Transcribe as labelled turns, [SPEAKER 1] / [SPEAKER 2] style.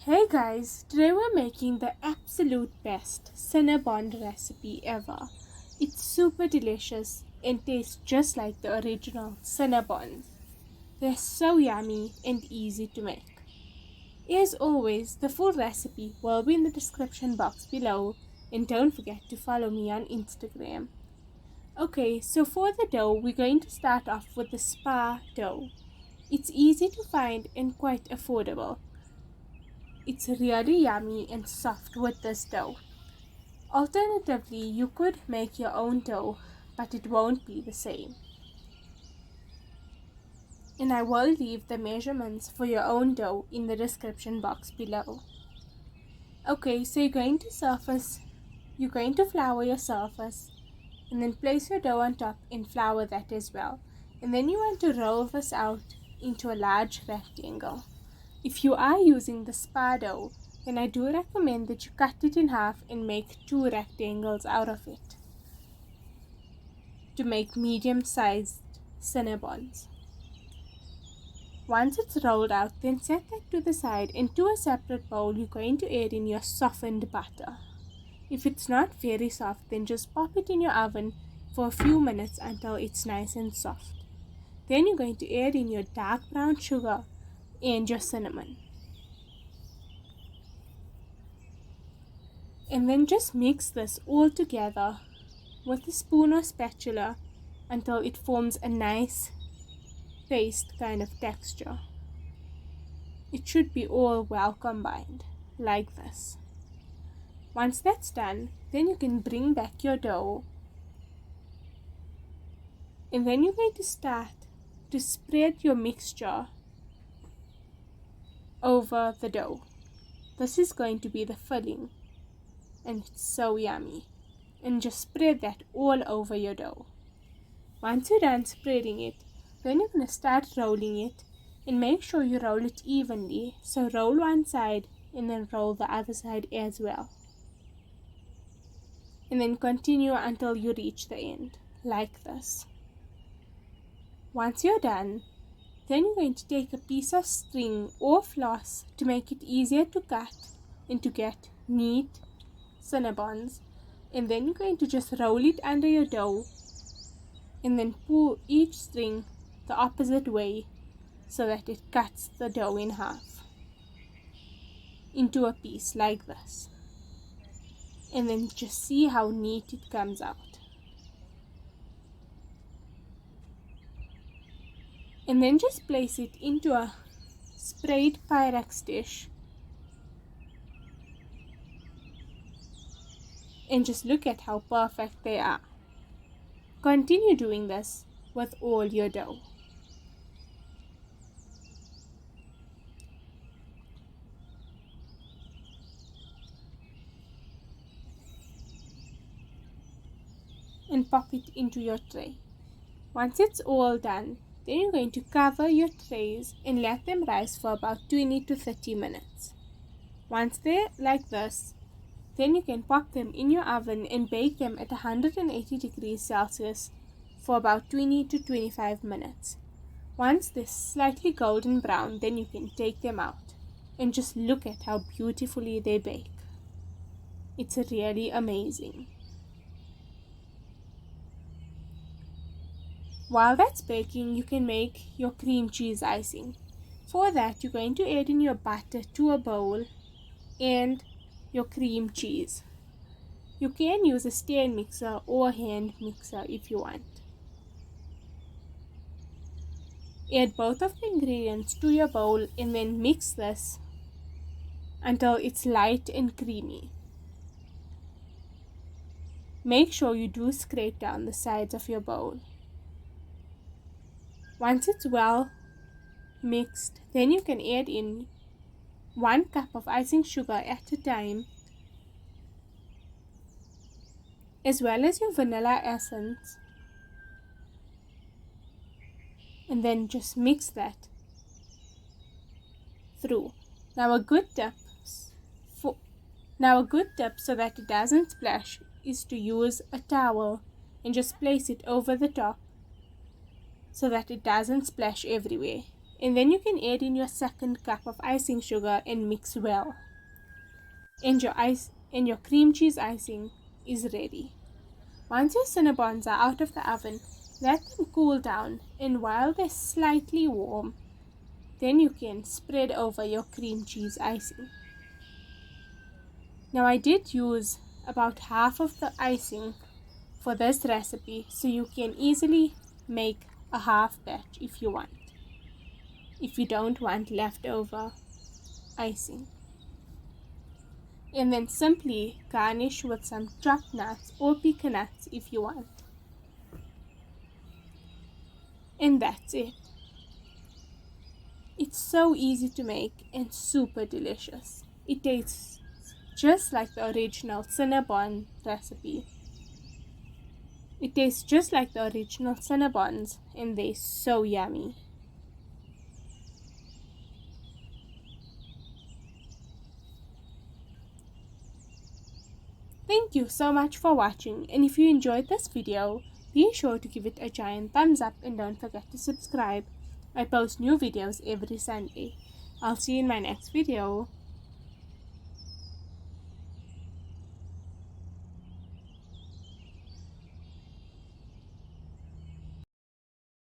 [SPEAKER 1] Hey guys, today we're making the absolute best Cinnabon recipe ever. It's super delicious and tastes just like the original Cinnabons. They're so yummy and easy to make. As always, the full recipe will be in the description box below, and don't forget to follow me on Instagram. Okay, so for the dough, we're going to start off with the spar dough. It's easy to find and quite affordable. It's really yummy and soft with this dough. Alternatively, you could make your own dough, but it won't be the same. And I will leave the measurements for your own dough in the description box below. Okay, so you're going to flour your surface and then place your dough on top and flour that as well. And then you want to roll this out into a large rectangle. If you are using the spar dough, then I do recommend that you cut it in half and make 2 rectangles out of it to make medium-sized cinnabons. Once it's rolled out, then set that to the side. Into a separate bowl, you're going to add in your softened butter. If it's not very soft, then just pop it in your oven for a few minutes until it's nice and soft. Then you're going to add in your dark brown sugar and your cinnamon. And then just mix this all together with a spoon or spatula until it forms a nice paste kind of texture. It should be all well combined, like this. Once that's done, then you can bring back your dough. And then you're going to start to spread your mixture over the dough. This is going to be the filling, and it's so yummy. And just spread that all over your dough. Once you're done spreading it, then you're going to start rolling it, and make sure you roll it evenly. So roll one side and then roll the other side as well. And then continue until you reach the end, like this. Once you're done, then you're going to take a piece of string or floss to make it easier to cut and to get neat cinnabons. And then you're going to just roll it under your dough and then pull each string the opposite way so that it cuts the dough in half into a piece like this. And then just see how neat it comes out. And then just place it into a sprayed Pyrex dish. And just look at how perfect they are. Continue doing this with all your dough. And pop it into your tray. Once it's all done, then you're going to cover your trays and let them rise for about 20 to 30 minutes. Once they're like this, then you can pop them in your oven and bake them at 180 degrees Celsius for about 20 to 25 minutes. Once they're slightly golden brown, then you can take them out and just look at how beautifully they bake. It's really amazing. While that's baking, you can make your cream cheese icing. For that, you're going to add in your butter to a bowl and your cream cheese. You can use a stand mixer or hand mixer if you want. Add both of the ingredients to your bowl and then mix this until it's light and creamy. Make sure you do scrape down the sides of your bowl. Once it's well mixed, then you can add in 1 cup of icing sugar at a time, as well as your vanilla essence, and then just mix that through. Now a good tip so that it doesn't splash is to use a towel and just place it over the top so that it doesn't splash everywhere. And then you can add in your second cup of icing sugar and mix well. And your cream cheese icing is ready. Once your cinnabons are out of the oven, let them cool down, and while they're slightly warm, then you can spread over your cream cheese icing. Now I did use about half of the icing for this recipe, so you can easily make a half batch if you want, if you don't want leftover icing. And then simply garnish with some chopped nuts or pecan nuts if you want. And that's it. It's so easy to make and super delicious. It tastes just like the original Cinnabon recipe. It tastes just like the original Cinnabons, and they're so yummy. Thank you so much for watching, and if you enjoyed this video, be sure to give it a giant thumbs up and don't forget to subscribe. I post new videos every Sunday. I'll see you in my next video.